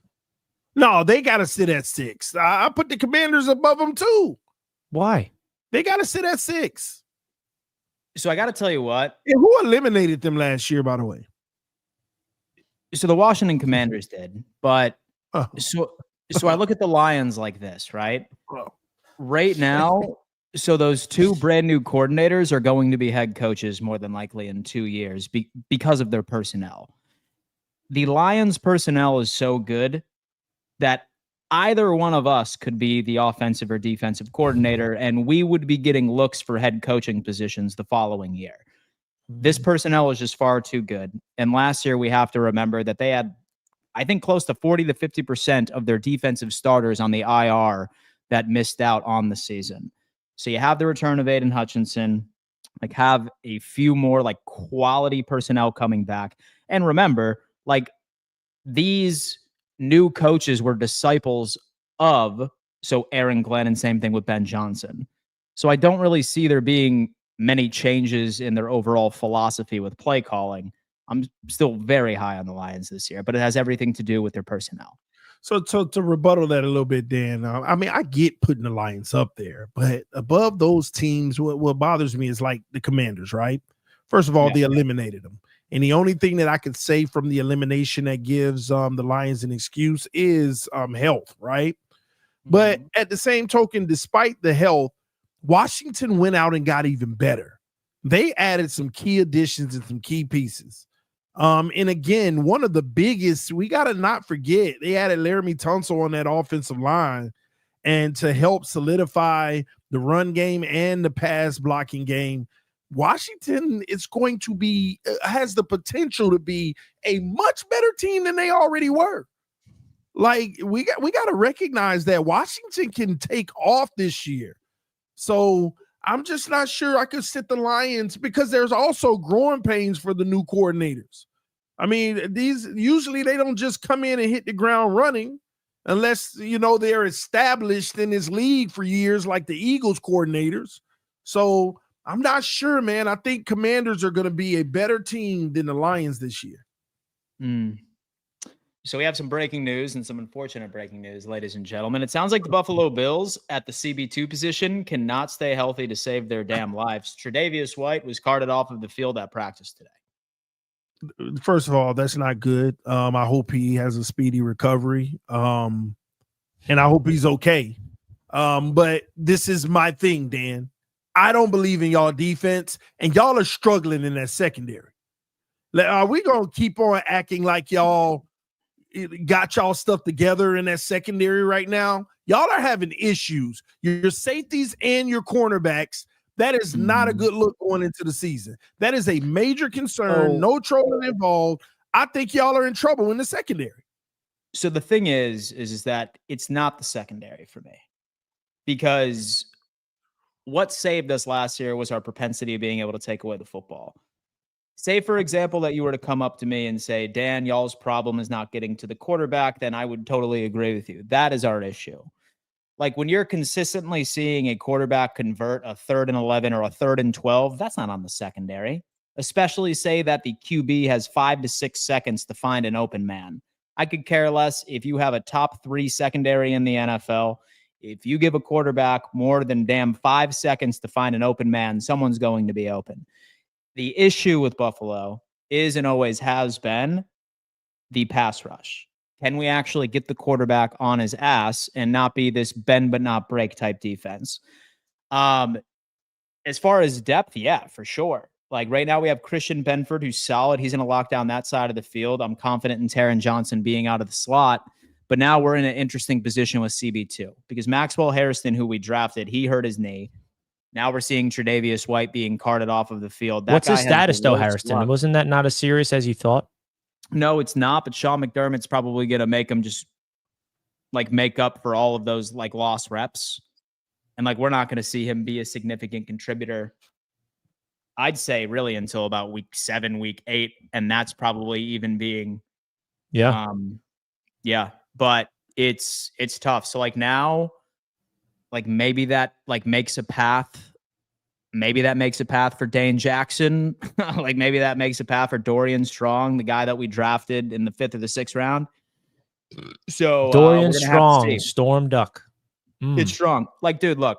No, they got to sit at 6. I put the Commanders above them too. Why? They got to sit at 6. So I got to tell you what. And who eliminated them last year, by the way? So the Washington Commanders did, but so I look at the Lions like this, right? Right now, so those 2 brand new coordinators are going to be head coaches more than likely in 2 years because of their personnel. The Lions personnel is so good that either one of us could be the offensive or defensive coordinator, and we would be getting looks for head coaching positions the following year. This personnel is just far too good. And last year, we have to remember that they had, I think, close to 40 to 50% of their defensive starters on the IR that missed out on the season. So you have the return of Aiden Hutchinson, like have a few more like quality personnel coming back. And remember, like these new coaches were disciples of, so Aaron Glenn, and same thing with Ben Johnson. So I don't really see there being many changes in their overall philosophy with play calling. I'm still very high on the Lions this year, but it has everything to do with their personnel. So to rebuttal that a little bit, Dan, I mean, I get putting the Lions up there, but above those teams, what bothers me is like the Commanders, right? First of all, they eliminated them. And the only thing that I could say from the elimination that gives the Lions an excuse is health, right? But at the same token, despite the health, Washington went out and got even better. they added some key additions and some key pieces. And again, one of the biggest, we got to not forget, they added Laramie Tunsil on that offensive line and to help solidify the run game and the pass blocking game. Washington is going to be, has the potential to be a much better team than they already were. Like we got to recognize that Washington can take off this year. So I'm just not sure I could sit the Lions because there's also growing pains for the new coordinators. I mean, these usually they don't just come in and hit the ground running unless, they're established in this league for years like the Eagles coordinators. So I'm not sure, man. I think Commanders are going to be a better team than the Lions this year. So we have some breaking news and some unfortunate breaking news, ladies and gentlemen. It sounds like the Buffalo Bills at the CB2 position cannot stay healthy to save their damn lives. Tre'Davious White was carted off of the field at practice today. First of all, that's not good. I hope he has a speedy recovery. And I hope he's okay. But this is my thing, Dan. I don't believe in y'all defense, and y'all are struggling in that secondary. Are we going to keep on acting like y'all got y'all stuff together in that secondary right now? Y'all are having issues. Your safeties and your cornerbacks, that is not a good look going into the season. That is a major concern. No trolling involved. I think y'all are in trouble in the secondary. So the thing is that it's not the secondary for me, because what saved us last year was our propensity of being able to take away the football. Say, for example, that you were to come up to me and say, Dan, y'all's problem is not getting to the quarterback, then I would totally agree with you. That is our issue. Like when you're consistently seeing a quarterback convert a 3rd and 11 or a 3rd and 12, that's not on the secondary. Especially say that the QB has 5 to 6 seconds to find an open man. I could care less if you have a top 3 secondary in the NFL. If you give a quarterback more than damn 5 seconds to find an open man, someone's going to be open. The issue with Buffalo is and always has been the pass rush. Can we actually get the quarterback on his ass and not be this bend but not break type defense? As far as depth, yeah, for sure. Like right now we have Christian Benford, who's solid. He's going to lock down that side of the field. I'm confident in Taron Johnson being out of the slot. But now we're in an interesting position with CB2 because Maxwell Harrison, who we drafted, he hurt his knee. Now we're seeing Tre'Davious White being carted off of the field. What's his status, though, Harrison? Wasn't that not as serious as you thought? No, it's not. But Sean McDermott's probably going to make him just like make up for all of those like lost reps. And like we're not going to see him be a significant contributor, I'd say, really until about week 7, week 8. And that's probably even being. Yeah. But it's tough. So like now, like maybe that like makes a path. Maybe that makes a path for Dane Jackson. Like maybe that makes a path for Dorian Strong, the guy that we drafted in the 5th or the 6th round. So Dorian Strong, Storm Duck. It's strong. Like, dude, look.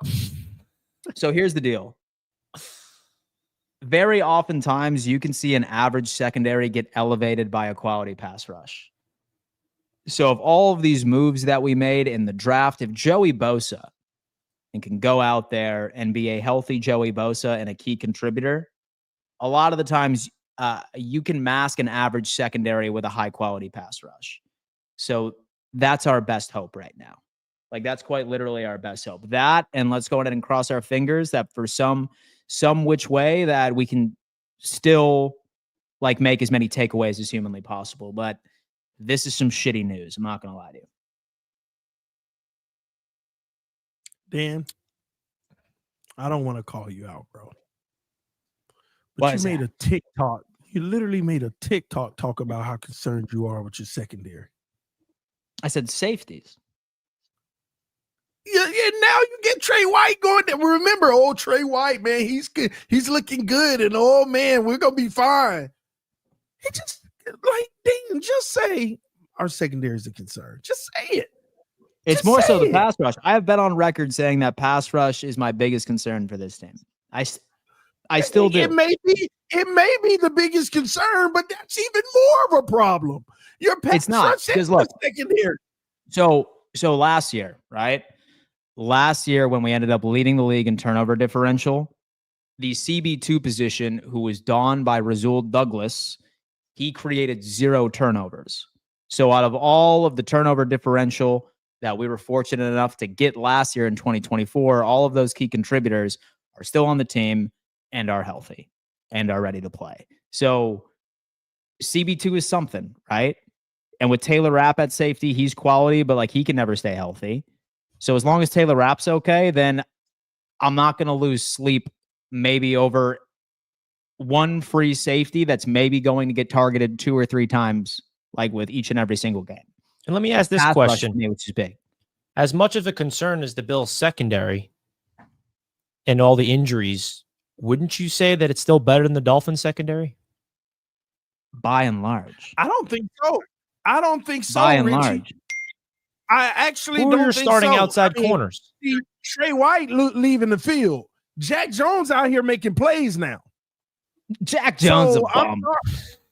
So here's the deal. Very oftentimes you can see an average secondary get elevated by a quality pass rush. So of all of these moves that we made in the draft, if Joey Bosa and can go out there and be a healthy Joey Bosa and a key contributor, a lot of the times you can mask an average secondary with a high-quality pass rush. So that's our best hope right now. Like, that's quite literally our best hope. That, and let's go ahead and cross our fingers that for some which way that we can still, like, make as many takeaways as humanly possible. But this is some shitty news. I'm not going to lie to you. Dan, I don't want to call you out, bro. But you made a TikTok. You literally made a TikTok talk about how concerned you are with your secondary. I said safeties. Yeah, now you get Trey White going there. Remember, old Trey White, man, he's good. He's looking good. And, oh, man, we're going to be fine. He just, like, Dan, just say our secondary is a concern. Just say it. It's more so the pass rush. I have been on record saying that pass rush is my biggest concern for this team. I still do. It may be the biggest concern, but that's even more of a problem. Your pass rush is the secondary. So last year, right? Last year when we ended up leading the league in turnover differential, the CB2 position, who was donned by Rasul Douglas, he created 0 turnovers. So out of all of the turnover differential that we were fortunate enough to get last year in 2024, all of those key contributors are still on the team and are healthy and are ready to play. So CB2 is something, right? And with Taylor Rapp at safety, he's quality, but like he can never stay healthy. So as long as Taylor Rapp's okay, then I'm not going to lose sleep maybe over one free safety that's maybe going to get targeted 2 or 3 times, like with each and every single game. And let me ask this Pass rush question, for me, which is big. as much of a concern as the Bills secondary and all the injuries, wouldn't you say that it's still better than the Dolphins secondary? By and large. I don't think so. By and Richie. large. I actually Who don't are your think starting so. outside corners? See, Trey White leaving the field. Jack Jones out here making plays now. Jack Jones So, a bum.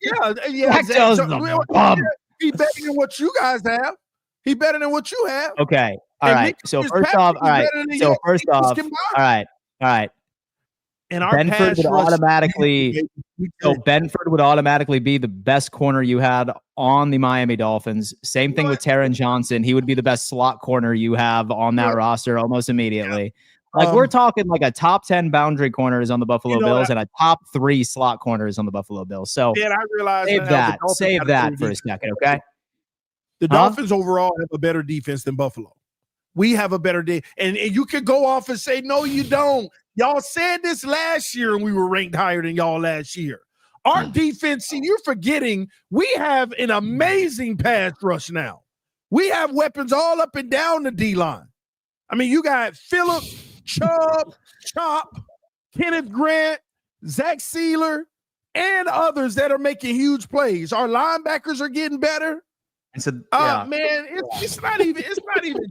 Yeah. Jack Jones is a bum. He better than what you guys have. He better than what you have. Okay. All And right. Nick So Fitzpatrick first off, is all right. better than So your first Eagles off, combined. all right. And our Benford pass would rush- automatically Benford would automatically be the best corner you had on the Miami Dolphins. Same thing with Taron Johnson. He would be the best slot corner you have on that roster almost immediately. Like we're talking like a top 10 boundary corners on the Buffalo Bills and a top 3 slot corners on the Buffalo Bills. So I realize save that for a second, okay? The Dolphins overall have a better defense than Buffalo. We have a better day. And you could go off and say, no, you don't. Y'all said this last year and we were ranked higher than y'all last year. Our defense, see, you're forgetting we have an amazing pass rush now. We have weapons all up and down the D-line. I mean, you got Phillips, Chubb, Chop, Kenneth Grant, Zach Sealer, and others that are making huge plays. Our linebackers are getting better. And so, man, it's not even.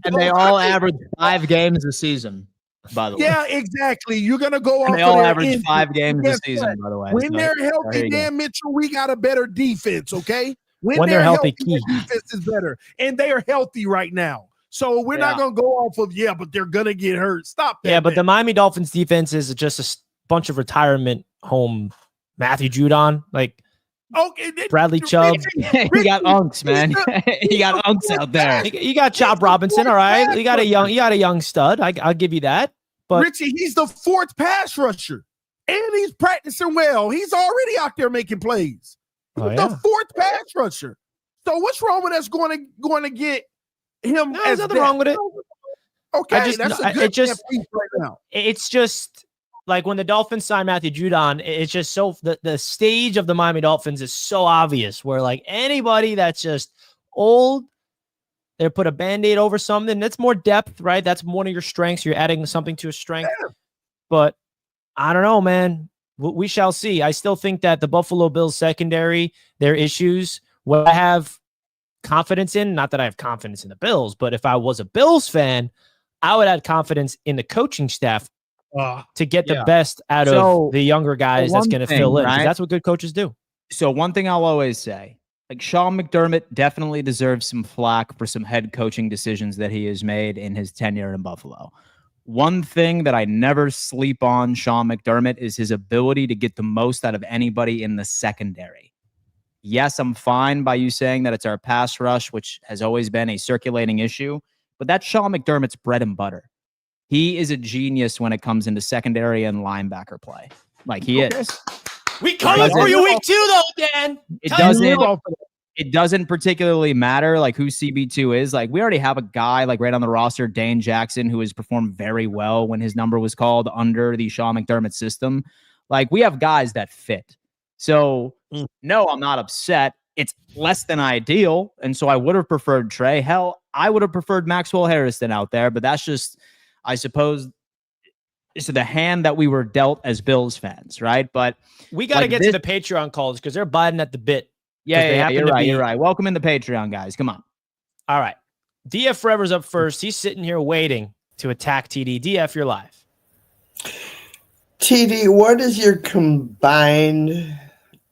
And they all average 5 games a season, by the way. Yeah, exactly. You're gonna go off. And they all average 5 games a season, by the way. When they're healthy, Dan Mitchell, we got a better defense. Okay, when they're healthy, the defense is better, and they are healthy right now. So we're not gonna go off of but they're gonna get hurt. Stop that. Yeah, but the Miami Dolphins defense is just a bunch of retirement home Matthew Judon, like. Okay, Bradley Chubb. He got unks, man. He got unks out there. You got Chop Robinson, all right. You got a young stud. I'll give you that. But Richie, he's the 4th pass rusher, and he's practicing well. He's already out there making plays. He's the 4th pass rusher. So what's wrong with us going to get him? There's nothing wrong with it. Okay, that's a good piece right now. It's just. Like when the Dolphins signed Matthew Judon, it's just so the stage of the Miami Dolphins is so obvious where like anybody that's just old, they put a Band-Aid over something. That's more depth, right? That's one of your strengths. You're adding something to a strength. Yeah. But I don't know, man. We shall see. I still think that the Buffalo Bills secondary, their issues, what I have confidence in, not that I have confidence in the Bills, but if I was a Bills fan, I would have confidence in the coaching staff to get the best out of the younger guys that's going to fill in. Right? That's what good coaches do. So one thing I'll always say, like Sean McDermott definitely deserves some flack for some head coaching decisions that he has made in his tenure in Buffalo. One thing that I never sleep on Sean McDermott is his ability to get the most out of anybody in the secondary. Yes, I'm fine by you saying that it's our pass rush, which has always been a circulating issue, but that's Sean McDermott's bread and butter. He is a genius when it comes into secondary and linebacker play. Like he is. We covered for you week 2, though, Dan. It doesn't particularly matter like who CB2 is. Like we already have a guy like right on the roster, Dane Jackson, who has performed very well when his number was called under the Sean McDermott system. Like we have guys that fit. So no, I'm not upset. It's less than ideal. And so I would have preferred Trey. Hell, I would have preferred Maxwell Harrison out there, but that's just, I suppose, it's the hand that we were dealt as Bills fans, right? But we got to get to the Patreon calls because they're biting at the bit. Yeah, you're right. Welcome in the Patreon, guys. Come on. All right. DF Forever's up first. He's sitting here waiting to attack TD. DF, you're live. TD, what is your combined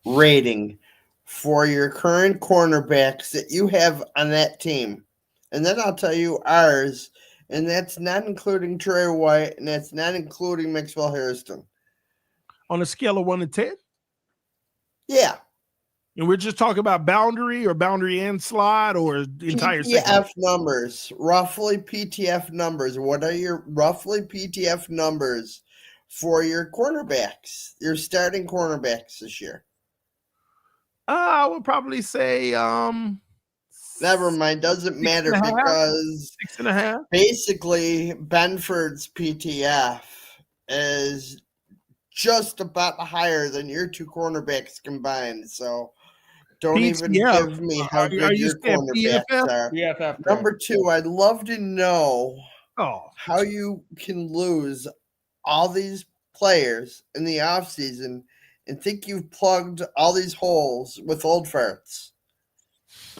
rating for your current cornerbacks that you have on that team? And then I'll tell you ours. And that's not including Trey White, and that's not including Maxwell Harrison. on a scale of 1 to 10? Yeah. And we're just talking about boundary and slot or entire PTF numbers, roughly PTF numbers. What are your roughly PTF numbers for your cornerbacks, your starting cornerbacks this year? I would probably say never mind, doesn't matter because 6.5. Basically Benford's PTF is just about higher than your two cornerbacks combined. So don't even give me how good your cornerbacks are. PFF. Number 2, I'd love to know how you can lose all these players in the offseason and think you've plugged all these holes with old farts.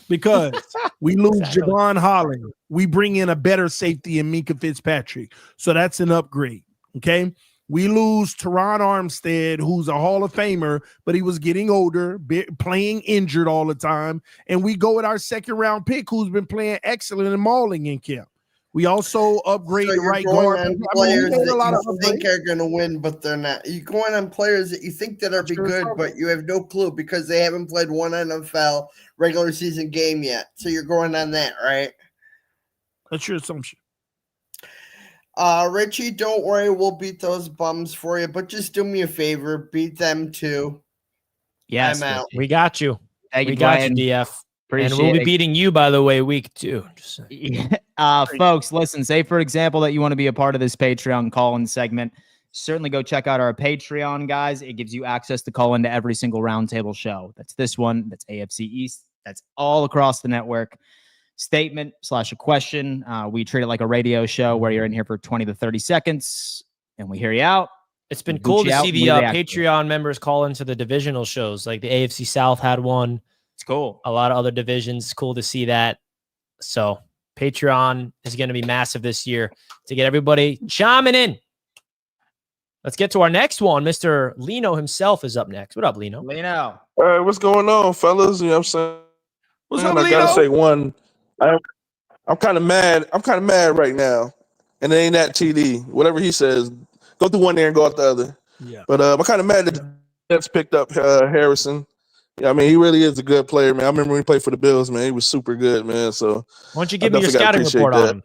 Because we lose Javon Holland. We bring in a better safety in Micah Fitzpatrick. So that's an upgrade. Okay. We lose Teron Armstead, who's a Hall of Famer, but he was getting older, playing injured all the time. And we go with our second-round pick, who's been playing excellent and mauling in camp. We also upgrade the right guard. Players that you think are going to win, but they're not. You're going on players that you think that are be good, but you have no clue because they haven't played one NFL regular season game yet. So you're going on that, right? That's your assumption. Richie, don't worry. We'll beat those bums for you, but just do me a favor. Beat them too. Yes, I'm out. We got you. Thank we you, got Brian. you, DF. Appreciate and we'll be it. beating you, by the way, week 2. Folks, listen, say, for example, that you want to be a part of this Patreon call-in segment. Certainly go check out our Patreon, guys. It gives you access to call into every single Roundtable show. That's this one. That's AFC East. That's all across the network. Statement / a question. We treat it like a radio show where you're in here for 20 to 30 seconds and we hear you out. It's been cool to see the Patreon members call into the divisional shows. Like the AFC South had one. It's cool. A lot of other divisions. It's cool to see that. So Patreon is going to be massive this year to get everybody chiming in. Let's get to our next one. Mr. Lino himself is up next. What up, Lino? Lino. All right, what's going on, fellas? You know what I'm saying? What's up, I gotta say one. I'm kind of mad. I'm kind of mad right now, and it ain't that TD. Whatever he says, go through one there and go out the other. Yeah. But I'm kind of mad that the Jets picked up Harrison. Yeah, I mean, he really is a good player, man. I remember when he played for the Bills, man. He was super good, man. So why don't you give me your scouting report on him?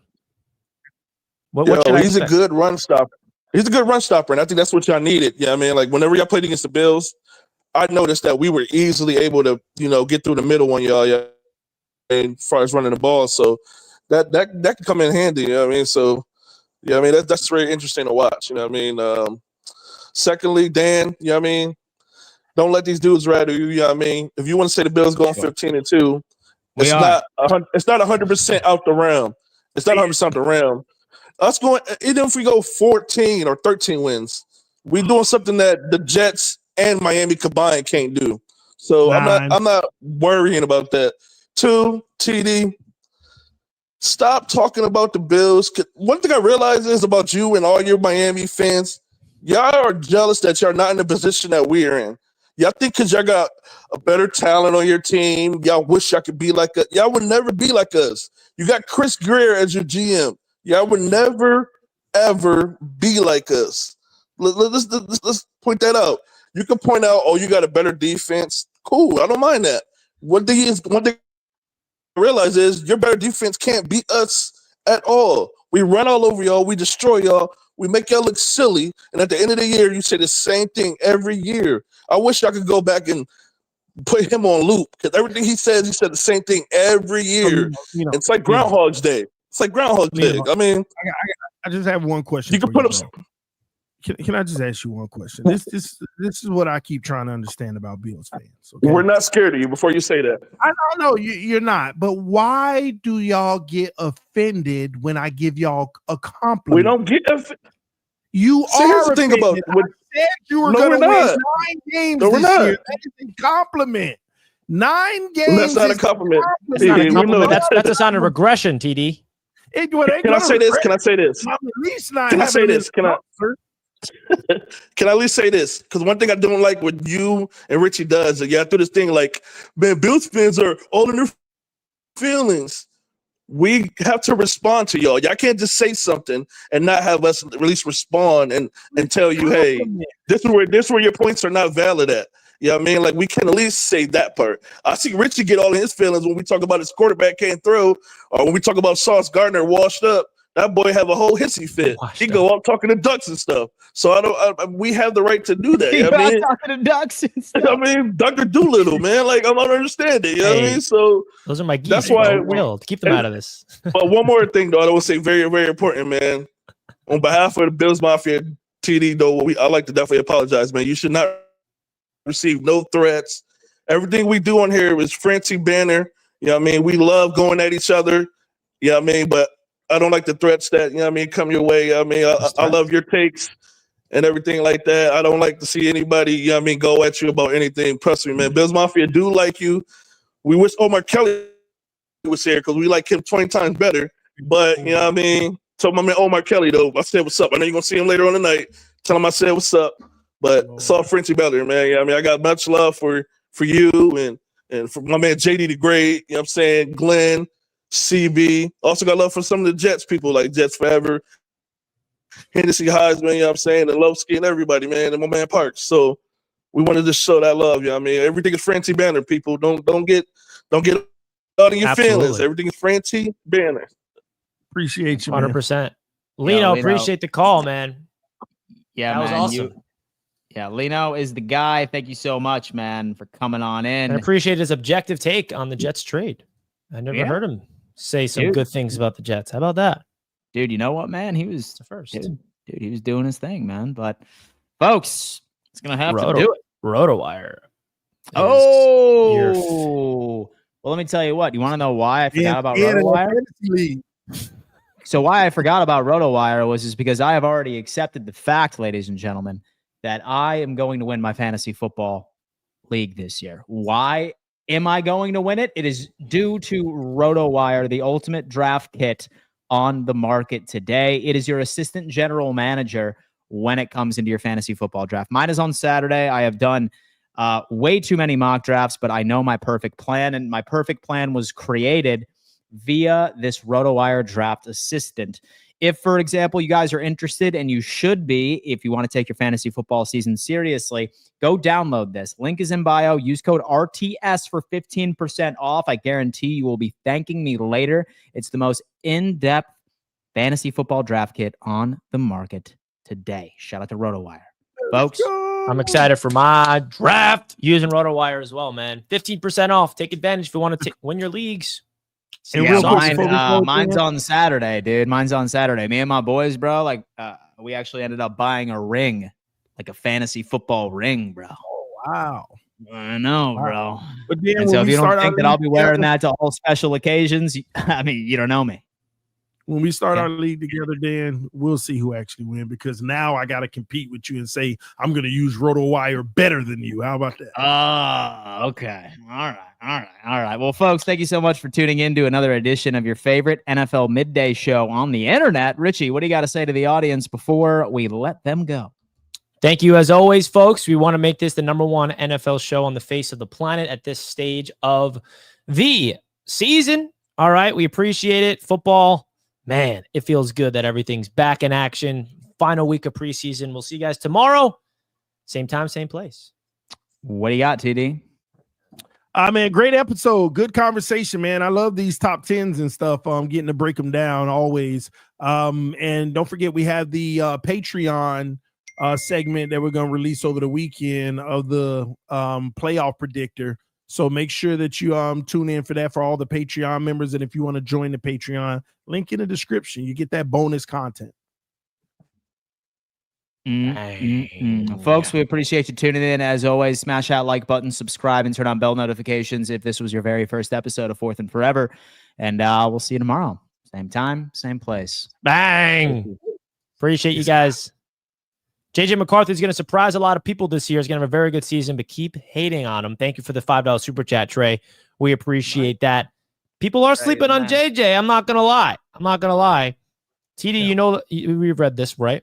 He's a good run stopper. He's a good run stopper, and I think that's what y'all needed. Yeah, I mean, like whenever y'all played against the Bills, I noticed that we were easily able to, get through the middle on y'all. Yeah, as far as running the ball, so that could come in handy. You know what I mean? So yeah, I mean that's very interesting to watch. You know what I mean? Secondly, Dan, you know what I mean? Don't let these dudes rattle you. You know what I mean? If you want to say the Bills going 15-2, it's not 100% out the realm. It's not 100% out the realm. Us going, even if we go 14 or 13 wins, we're doing something that the Jets and Miami combined can't do. So I'm not worrying about that. 2, TD, stop talking about the Bills. One thing I realize is about you and all your Miami fans, y'all are jealous that y'all not in the position that we're in. Y'all think because y'all got a better talent on your team, y'all wish y'all could be like us. Y'all would never be like us. You got Chris Greer as your GM. Y'all would never, ever be like us. Let's point that out. You can point out, you got a better defense. Cool, I don't mind that. One thing I realize is your better defense can't beat us at all. We run all over y'all. We destroy y'all. We make y'all look silly. And at the end of the year, you say the same thing every year. I wish I could go back and put him on loop because everything he said the same thing every year. It's like Groundhog's Day. It's like Groundhog's Day. I mean, I just have one question. You can put him. Can I just ask you one question? This is what I keep trying to understand about Bills fans. Okay? We're not scared of you. Before you say that, I know you're not. But why do y'all get offended when I give y'all a compliment? We don't get offended. You See, here's the thing about I said you were going to win 9 games this year. That is a compliment. 9 games. That's not a compliment. That's a sign of regression, TD. Can I say this? Can I say this? Can I at least say this? Because one thing I don't like what you and Richie does is y'all do this thing like, man, Bills fans are all in their feelings. we have to respond to y'all. Y'all can't just say something and not have us at least respond and tell you, hey, this is where your points are not valid at. You know what I mean? Like, we can at least say that part. I see Richie get all in his feelings when we talk about his quarterback can't throw, or when we talk about Sauce Gardner washed up. That boy have a whole hissy fit. He go up talking to ducks and stuff. So we have the right to do that. You know what I mean? Talking to ducks and stuff. I mean, Dr. Doolittle, man. Like, I don't understand it. You know what I mean? So those are my geese. That's why keep them out of this. But one more thing, though, I will say very, very important, man. On behalf of the Bills Mafia, TD, though, I like to definitely apologize, man. You should not receive no threats. Everything we do on here is fancy banner. You know what I mean? We love going at each other. You know what I mean? But I don't like the threats that, you know what I mean, come your way. I mean, I love your takes and everything like that. I don't like to see anybody, you know what I mean, go at you about anything. Trust me, man. Bills Mafia do like you. We wish Omar Kelly was here because we like him 20 times better. But, you know what I mean? So my man Omar Kelly, though, I said what's up. I know you're going to see him later on tonight. Tell him I said what's up. But it's all Frenchy better, man. You know what I mean? I got much love for you and for my man JD the Great, you know what I'm saying, Glenn, CB. Also got love for some of the Jets people, like Jets Forever, Hennessy Heisman, you know what I'm saying, and Lovesky and everybody, man, and my man Parks. So we wanted to show that love, you know what I mean? Everything is Francie Banner, people. Don't get out of your feelings. Everything is Francie Banner. Appreciate you, 100%. Lino, appreciate the call, man. Yeah, that was awesome. Lino is the guy. Thank you so much, man, for coming on in. I appreciate his objective take on the Jets trade. I never heard him say some good things about the Jets. How about that? Dude, you know what, man? He was the first. Dude, he was doing his thing, man. But, folks, it's going to have to do it. RotoWire. Oh. Well, let me tell you what. You want to know why I forgot about RotoWire? So why I forgot about RotoWire was because I have already accepted the fact, ladies and gentlemen, that I am going to win my fantasy football league this year. Why am I going to win it? It is due to RotoWire, the ultimate draft kit on the market today. It is your assistant general manager when it comes into your fantasy football draft. Mine is on Saturday. I have done way too many mock drafts, but I know my perfect plan, and my perfect plan was created via this RotoWire draft assistant. If, for example, you guys are interested, and you should be, if you want to take your fantasy football season seriously, go download this. Link is in bio. Use code RTS for 15% off. I guarantee you will be thanking me later. It's the most in-depth fantasy football draft kit on the market today. Shout out to RotoWire. Folks, I'm excited for my draft using RotoWire as well, man. 15% off. Take advantage if you want to win your leagues. Mine's on Saturday, dude. Mine's on Saturday. Me and my boys, bro, like we actually ended up buying a ring, like a fantasy football ring, bro. Oh, wow. I know, bro. But then and so if you don't think that I'll be wearing that to all special occasions, I mean, you don't know me. When we start our league together, Dan, we'll see who actually wins, because now I got to compete with you and say I'm going to use RotoWire better than you. How about that? Oh, okay. All right. Well, folks, thank you so much for tuning in to another edition of your favorite NFL midday show on the internet. Richie, what do you got to say to the audience before we let them go? Thank you, as always, folks. We want to make this the #1 NFL show on the face of the planet at this stage of the season. All right. We appreciate it. Football. Man, it feels good that everything's back in action. Final week of preseason. We'll see you guys tomorrow. Same time, same place. What do you got, TD? Man, great episode. Good conversation, man. I love these top 10s and stuff. Getting to break them down always. And don't forget, we have the Patreon segment that we're going to release over the weekend of the playoff predictor. So make sure that you tune in for that for all the Patreon members. And if you want to join the Patreon, link in the description. You get that bonus content. Folks, we appreciate you tuning in. As always, smash that like button, subscribe, and turn on bell notifications if this was your very first episode of Fourth and Forever. And we'll see you tomorrow. Same time, same place. Bang! Appreciate you guys. JJ McCarthy is going to surprise a lot of people this year. He's going to have a very good season, but keep hating on him. Thank you for the $5 super chat, Trey. We appreciate that. People are sleeping on JJ. I'm not going to lie. TD, you know, we've read this, right?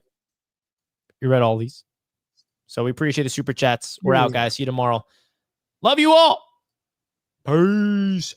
You read all these. So we appreciate the super chats. We're out, guys. See you tomorrow. Love you all. Peace.